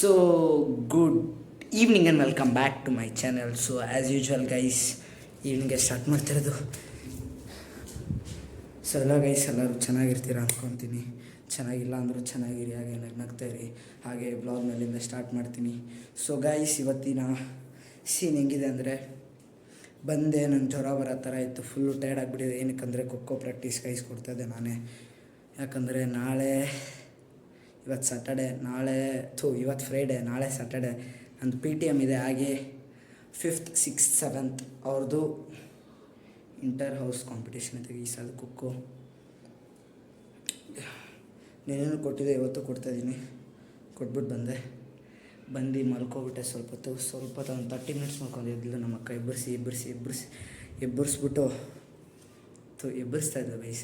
So, good evening and welcome back to my channel. So, as usual, guys, ಈವ್ನಿಂಗ್ಗೆ start ಮಾಡ್ತಿರೋದು. So ಎಲ್ಲ guys ಎಲ್ಲರೂ ಚೆನ್ನಾಗಿರ್ತೀರ ಅಂದ್ಕೊತೀನಿ. ಚೆನ್ನಾಗಿಲ್ಲ ಅಂದರೂ ಚೆನ್ನಾಗಿರಿ, ಹಾಗೆ ನಗ್ತಾಯಿರಿ. ಹಾಗೆ ಬ್ಲಾಗ್ನಲ್ಲಿಂದ ಸ್ಟಾರ್ಟ್ ಮಾಡ್ತೀನಿ. ಸೊ ಗೈಸ್, ಇವತ್ತಿನ ಸೀನ್ ಹೆಂಗಿದೆ ಅಂದರೆ, ಬಂದೆ ನಂಗೆ ಜ್ವರ ಬರೋ ಥರ ಇತ್ತು. ಫುಲ್ಲು ಟೈರ್ಡ್ ಆಗಿಬಿಟ್ಟಿದೆ. ಏನಕ್ಕಂದರೆ ಖೋಖೋ ಪ್ರಾಕ್ಟೀಸ್ ಗೈಸ್ ಕೊಡ್ತಾಯಿದ್ದೆ ನಾನೇ. ಯಾಕಂದರೆ ಇವತ್ತು ಸ್ಯಾಟರ್ಡೆ, ಇವತ್ತು ಫ್ರೈಡೆ, ನಾಳೆ ಸ್ಯಾಟರ್ಡೆ ನಂದು PTM ಇದೆ. ಹಾಗೆ 5th 6th 7th ಅವ್ರದ್ದು ಇಂಟರ್ ಹೌಸ್ ಕಾಂಪಿಟೇಷನ್ ಇದೆ ಈ ಸಲ ಖೋಖೋ. నేನೇನು ಕೊಟ್ಟಿದ್ದೆ ಇವತ್ತು ಕೊಡ್ತಾಯಿದ್ದೀನಿ. ಕೊಟ್ಬಿಟ್ಟು ಬಂದು ಮಲ್ಕೊಬಿಟ್ಟೆ ಸ್ವಲ್ಪ ಹೊತ್ತು ಒಂದು 30 ಮಿನಿಟ್ಸ್ ಮಲ್ಕೊಂಡಿದ್ದಿಲ್ಲ. ನಮ್ಮ ಅಕ್ಕ ಎಬ್ಬರಿಸ್ಬಿಟ್ಟು ಎಬ್ಬರಿಸ್ತಾಯಿದ್ಲು ಗೈಸ್.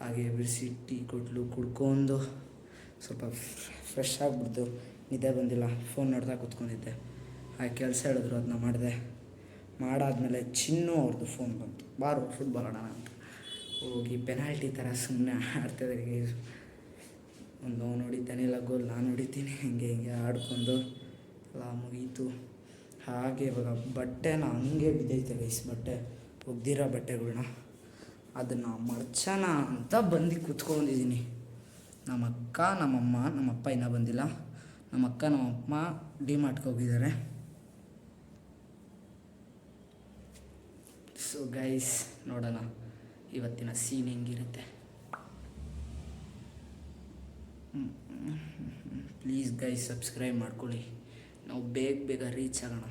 ಹಾಗೆ ಎಬ್ಬರಿಸಿ ಟೀ ಕೊಟ್ಲು, ಕುಡ್ಕೊಂಡು ಸ್ವಲ್ಪ ಫ್ರೆಶ್ ಆಗಿಬಿಡ್ತು. ನಿದ್ದೆ ಬಂದಿಲ್ಲ, ಫೋನ್ ನೋಡ್ತಾ ಕೂತ್ಕೊಂಡಿದ್ದೆ. ಹಾಗೆ ಕೆಲಸ ಹೇಳಿದ್ರು, ಅದನ್ನ ಮಾಡಾದ್ಮೇಲೆ ಚಿನ್ನು ಅವ್ರದ್ದು ಫೋನ್ ಬಂತು, ಬಾರು ಫುಟ್ಬಾಲ್ ಆಡೋಣ ಅಂತ. ಹೋಗಿ ಪೆನಾಲ್ಟಿ ಥರ ಸುಮ್ಮನೆ ಆಡ್ತಾಯಿದ್ದಾರೆ. ಒಂದು ನೋಡಿದ್ದಾನೆ ಇಲ್ಲ ಗೋಲ್, ನಾನು ಹೊಡಿತೀನಿ, ಹಿಂಗೆ ಆಡ್ಕೊಂಡು ಎಲ್ಲ ಮುಗೀತು. ಹಾಗೆ ಇವಾಗ ಬಟ್ಟೆನ ಹಂಗೆ ಬಿದ್ದೈತೆ ಗೈಸ್, ಒಗ್ದಿರೋ ಬಟ್ಟೆಗಳ್ನ ಅದನ್ನು ಮಡ್ಚೋಣ ಅಂತ ಬಂದು ಕೂತ್ಕೊಂಡಿದ್ದೀನಿ. ನಮ್ಮ ಅಕ್ಕ, ನಮ್ಮಮ್ಮ, ನಮ್ಮಪ್ಪ ಇನ್ನೂ ಬಂದಿಲ್ಲ. ನಮ್ಮ ಅಕ್ಕ ನಮ್ಮಮ್ಮ ಡಿಮಾರ್ಟ್ಗೆ ಹೋಗಿದ್ದಾರೆ. ಸೊ ಗೈಸ್, ನೋಡೋಣ ಇವತ್ತಿನ ಸೀನ್ ಹೆಂಗಿರುತ್ತೆ. ಪ್ಲೀಸ್ ಗೈಸ್ ಸಬ್ಸ್ಕ್ರೈಬ್ ಮಾಡ್ಕೊಳ್ಳಿ, ನಾವು ಬೇಗ ರೀಚ್ ಆಗೋಣ.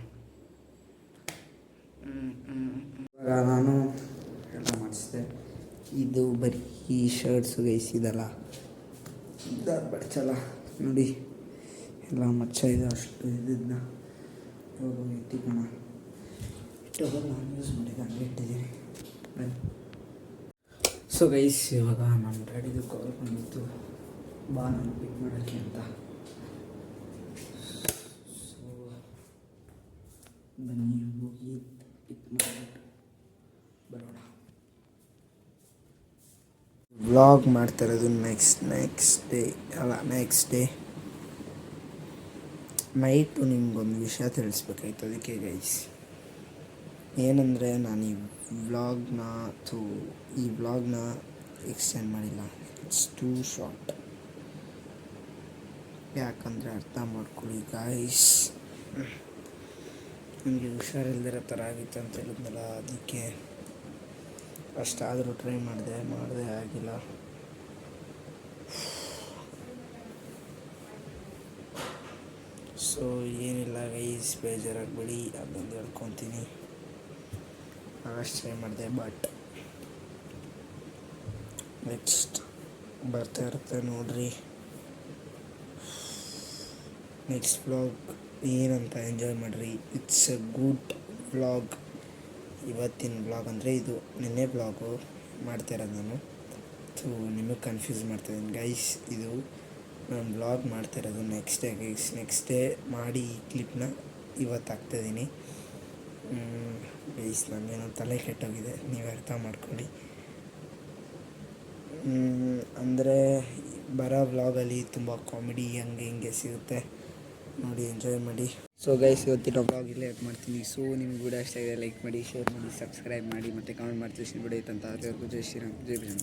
ಇವಾಗ ನಾನು ಎಲ್ಲ ಮಾಡಿಸಿದೆ. ಇದು ಬರೀ ಈ ಶರ್ಟ್ಸು ಗೈಸ್, ಇದಲ್ಲ ಬಡ್ಸಲ್ಲ ನೋಡಿ, ಎಲ್ಲ ಮಚ್ಚ ಇದೆ. ಅಷ್ಟು ಇದನ್ನ ಇಟ್ಟಿಗೋಣ, ನಾನು ಯೂಸ್ ಮಾಡಿದ್ದು ಹಂಗೆ ಇಟ್ಟಿದ್ದೀನಿ. ಸೊ ಗೈಸ್, ಇವಾಗ ನಮ್ಮ ಡ್ಯಾಡಿದು ಕಾಲ್ ಬಂದಿತ್ತು, ಬಾ ನಾನು ಪಿಕ್ ಮಾಡೋಕ್ಕೆ ಅಂತ. ಸೊ ಬನ್ನಿ ಹೋಗಿ ಪಿಕ್ ಮಾಡಿಬಿಟ್ಟು ಬರೋಣ. ವ್ಲಾಗ್ ಮಾಡ್ತಾಯಿರೋದು ನೆಕ್ಸ್ಟ್ ಡೇ ನೈಟು. ನಿಮ್ಗೊಂದು ವಿಷಯ ತಿಳಿಸ್ಬೇಕಾಯ್ತು, ಅದಕ್ಕೆ ಗೈಸ್. ಏನಂದರೆ, ನಾನು ಈ ವ್ಲಾಗ್ನ ಎಕ್ಸ್ಟೆಂಡ್ ಮಾಡಿಲ್ಲ. It's two short. ಯಾಕಂದರೆ ಅರ್ಥ ಮಾಡ್ಕೊಳ್ಳಿ ಗೈಸ್, ನನಗೆ ಹುಷಾರಿಲ್ದಿರೋ ಥರ ಆಗಿತ್ತು ಅಂತ ಹೇಳಿದ್ನಲ್ಲ, ಅದಕ್ಕೆ ಅಷ್ಟಾದರೂ ಟ್ರೈ ಮಾಡಿದೆ ಆಗಿಲ್ಲ. ಸೊ ಏನಿಲ್ಲ ಗೈಸ್, ಬೇಜಾರಾಗಬೇಡಿ, ಅದೊಂದು ಹೇಳ್ಕೊತೀನಿ. ಅಷ್ಟು ಟ್ರೈ ಮಾಡಿದೆ, ಬಟ್ ನೆಕ್ಸ್ಟ್ ಬರ್ತಾ ಇರುತ್ತೆ ನೋಡ್ರಿ. ನೆಕ್ಸ್ಟ್ ವ್ಲಾಗ್ ಏನಂತ ಎಂಜಾಯ್ ಮಾಡಿರಿ. It's A good vlog. ಇವತ್ತಿನ ವ್ಲಾಗ್ ಅಂದರೆ ಇದು ನಿನ್ನೆ ವ್ಲಾಗು ಮಾಡ್ತಾಯಿರೋದು ನಾನು. ನಿಮಗೆ ಕನ್ಫ್ಯೂಸ್ ಮಾಡ್ತಾಯಿದ್ದೀನಿ ಗೈಸ್. ಇದು ನಾನು ವ್ಲಾಗ್ ಮಾಡ್ತಾಯಿರೋದು next day guys. Next day ಮಾಡಿ ಈ ಕ್ಲಿಪ್ನ ಇವತ್ತು ಹಾಕ್ತಾಯಿದ್ದೀನಿ ಗೈಸ್. ನನಗೇನೋ ತಲೆ ಕೆಟ್ಟೋಗಿದೆ, ನೀವು ಅರ್ಥ ಮಾಡ್ಕೊಳ್ಳಿ. ಅಂದರೆ ಬರೋ ವ್ಲಾಗಲ್ಲಿ ತುಂಬ ಕಾಮಿಡಿ ಹಿಂಗೆ ಸಿಗುತ್ತೆ, ನೋಡಿ ಎಂಜಾಯ್ ಮಾಡಿ. ಸೊ ಗೈಸ್, ಇವತ್ತಿನ ವ್ಲಾಗ್ ಇಲ್ಲೇ ಎಡ್ ಮಾಡ್ತೀನಿ. ಸೊ ನಿಮ್ಗೆ ವಿಡಿಯೋ ಇಷ್ಟ ಆಗಿದೆ ಲೈಕ್ ಮಾಡಿ, ಶೇರ್ ಮಾಡಿ, ಸಬ್ಸ್ಕ್ರೈಬ್ ಮಾಡಿ, ಮತ್ತು ಕಾಮೆಂಟ್ ಮಾಡ್ತೀವಿ. ವಿಡಿಯೋ ಇತ್ತಂತ ಅಲ್ಲಿವರೆಗೂ ಜೈ ಶ್ರೀರಾಮ್, ಜೈ ಭೀಮ್.